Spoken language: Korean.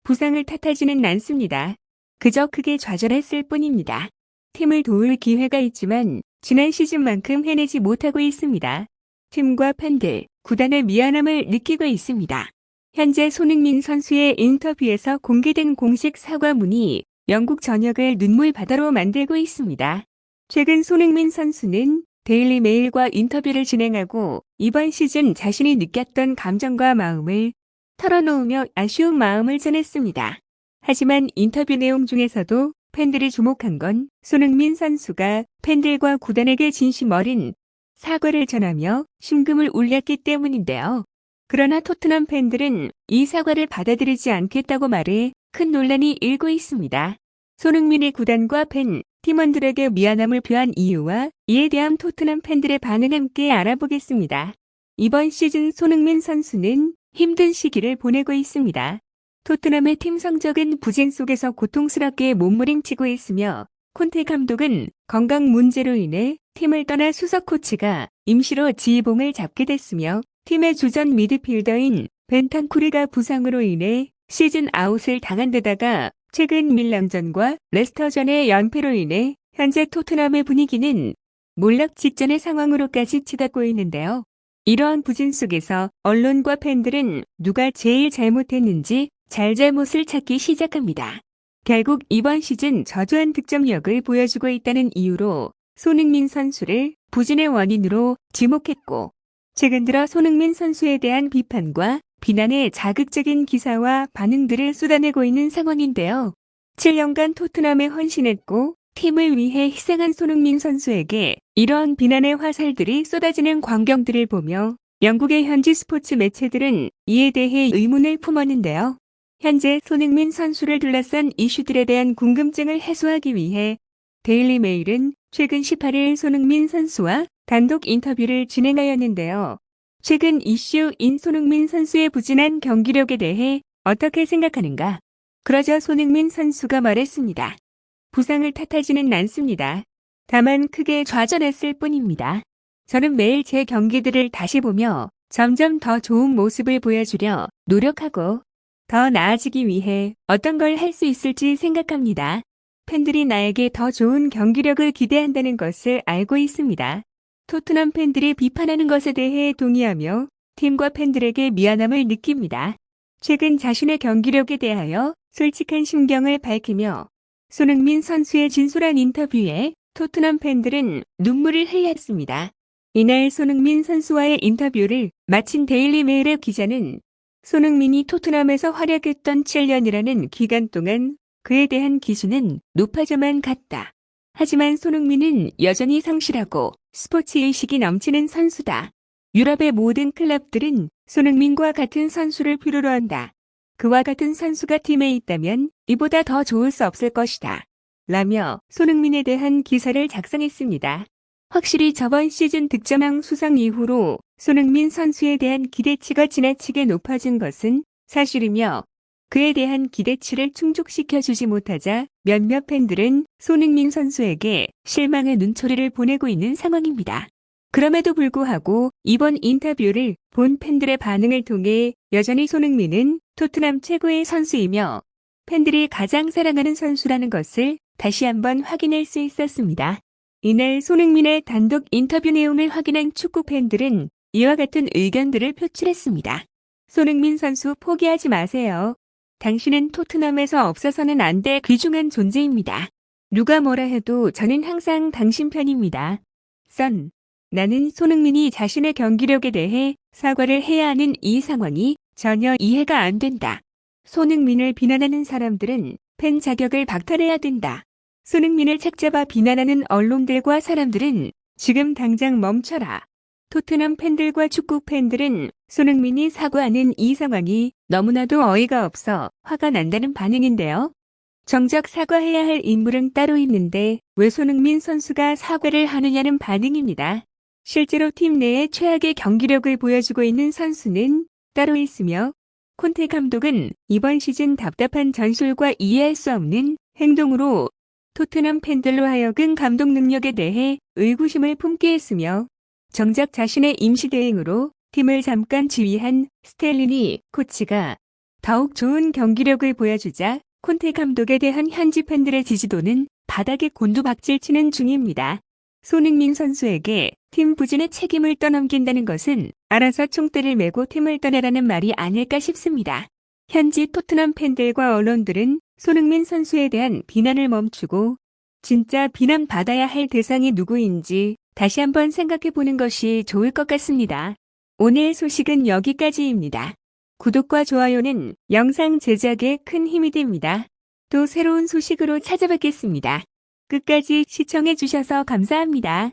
부상을 탓하지는 않습니다. 그저 크게 좌절했을 뿐입니다. 팀을 도울 기회가 있지만 지난 시즌만큼 해내지 못하고 있습니다. 팀과 팬들, 구단의 미안함을 느끼고 있습니다. 현재 손흥민 선수의 인터뷰에서 공개된 공식 사과문이 영국 전역을 눈물바다로 만들고 있습니다. 최근 손흥민 선수는 데일리 메일과 인터뷰를 진행하고 이번 시즌 자신이 느꼈던 감정과 마음을 털어놓으며 아쉬운 마음을 전했습니다. 하지만 인터뷰 내용 중에서도 팬들이 주목한 건 손흥민 선수가 팬들과 구단에게 진심 어린 사과를 전하며 심금을 울렸기 때문인데요. 그러나 토트넘 팬들은 이 사과를 받아들이지 않겠다고 말해 큰 논란이 일고 있습니다. 손흥민의 구단과 팬, 팀원들에게 미안함을 표한 이유와 이에 대한 토트넘 팬들의 반응 함께 알아보겠습니다. 이번 시즌 손흥민 선수는 힘든 시기를 보내고 있습니다. 토트넘의 팀 성적은 부진 속에서 고통스럽게 몸부림치고 있으며 콘테 감독은 건강 문제로 인해 팀을 떠나 수석 코치가 임시로 지휘봉을 잡게 됐으며 팀의 주전 미드필더인 벤탄쿠르가 부상으로 인해 시즌 아웃을 당한 데다가 최근 밀란전과 레스터전의 연패로 인해 현재 토트넘의 분위기는 몰락 직전의 상황으로까지 치닫고 있는데요. 이러한 부진 속에서 언론과 팬들은 누가 제일 잘못했는지 잘잘못을 찾기 시작합니다. 결국 이번 시즌 저조한 득점력을 보여주고 있다는 이유로 손흥민 선수를 부진의 원인으로 지목했고 최근 들어 손흥민 선수에 대한 비판과 비난의 자극적인 기사와 반응들을 쏟아내고 있는 상황인데요. 7년간 토트넘에 헌신했고 팀을 위해 희생한 손흥민 선수에게 이러한 비난의 화살들이 쏟아지는 광경들을 보며 영국의 현지 스포츠 매체들은 이에 대해 의문을 품었는데요. 현재 손흥민 선수를 둘러싼 이슈들에 대한 궁금증을 해소하기 위해 데일리 메일은 최근 18일 손흥민 선수와 단독 인터뷰를 진행하였는데요. 최근 이슈인 손흥민 선수의 부진한 경기력에 대해 어떻게 생각하는가? 그러자 손흥민 선수가 말했습니다. 부상을 탓하지는 않습니다. 다만 크게 좌절했을 뿐입니다. 저는 매일 제 경기들을 다시 보며 점점 더 좋은 모습을 보여주려 노력하고 더 나아지기 위해 어떤 걸 할 수 있을지 생각합니다. 팬들이 나에게 더 좋은 경기력을 기대한다는 것을 알고 있습니다. 토트넘 팬들이 비판하는 것에 대해 동의하며 팀과 팬들에게 미안함을 느낍니다. 최근 자신의 경기력에 대하여 솔직한 심경을 밝히며 손흥민 선수의 진솔한 인터뷰에 토트넘 팬들은 눈물을 흘렸습니다. 이날 손흥민 선수와의 인터뷰를 마친 데일리 메일의 기자는 손흥민이 토트넘에서 활약했던 7년이라는 기간 동안 그에 대한 기준은 높아져만 갔다. 하지만 손흥민은 여전히 성실하고 스포츠 의식이 넘치는 선수다. 유럽의 모든 클럽들은 손흥민과 같은 선수를 필요로 한다. 그와 같은 선수가 팀에 있다면 이보다 더 좋을 수 없을 것이다. 라며 손흥민에 대한 기사를 작성했습니다. 확실히 저번 시즌 득점왕 수상 이후로 손흥민 선수에 대한 기대치가 지나치게 높아진 것은 사실이며 그에 대한 기대치를 충족시켜주지 못하자 몇몇 팬들은 손흥민 선수에게 실망의 눈초리를 보내고 있는 상황입니다. 그럼에도 불구하고 이번 인터뷰를 본 팬들의 반응을 통해 여전히 손흥민은 토트넘 최고의 선수이며 팬들이 가장 사랑하는 선수라는 것을 다시 한번 확인할 수 있었습니다. 이날 손흥민의 단독 인터뷰 내용을 확인한 축구 팬들은 이와 같은 의견들을 표출했습니다. 손흥민 선수 포기하지 마세요. 당신은 토트넘에서 없어서는 안 될 귀중한 존재입니다. 누가 뭐라 해도 저는 항상 당신 편입니다. 나는 손흥민이 자신의 경기력에 대해 사과를 해야 하는 이 상황이 전혀 이해가 안 된다. 손흥민을 비난하는 사람들은 팬 자격을 박탈해야 된다. 손흥민을 책잡아 비난하는 언론들과 사람들은 지금 당장 멈춰라. 토트넘 팬들과 축구 팬들은 손흥민이 사과하는 이 상황이 너무나도 어이가 없어 화가 난다는 반응인데요. 정작 사과해야 할 인물은 따로 있는데 왜 손흥민 선수가 사과를 하느냐는 반응입니다. 실제로 팀 내에 최악의 경기력을 보여주고 있는 선수는 따로 있으며 콘테 감독은 이번 시즌 답답한 전술과 이해할 수 없는 행동으로 토트넘 팬들로 하여금 감독 능력에 대해 의구심을 품게 했으며 정작 자신의 임시 대행으로 팀을 잠깐 지휘한 스텔리니 코치가 더욱 좋은 경기력을 보여주자 콘테 감독에 대한 현지 팬들의 지지도는 바닥에 곤두박질치는 중입니다. 손흥민 선수에게 팀 부진의 책임을 떠넘긴다는 것은 알아서 총대를 메고 팀을 떠나라는 말이 아닐까 싶습니다. 현지 토트넘 팬들과 언론들은 손흥민 선수에 대한 비난을 멈추고 진짜 비난받아야 할 대상이 누구인지 다시 한번 생각해 보는 것이 좋을 것 같습니다. 오늘 소식은 여기까지입니다. 구독과 좋아요는 영상 제작에 큰 힘이 됩니다. 또 새로운 소식으로 찾아뵙겠습니다. 끝까지 시청해 주셔서 감사합니다.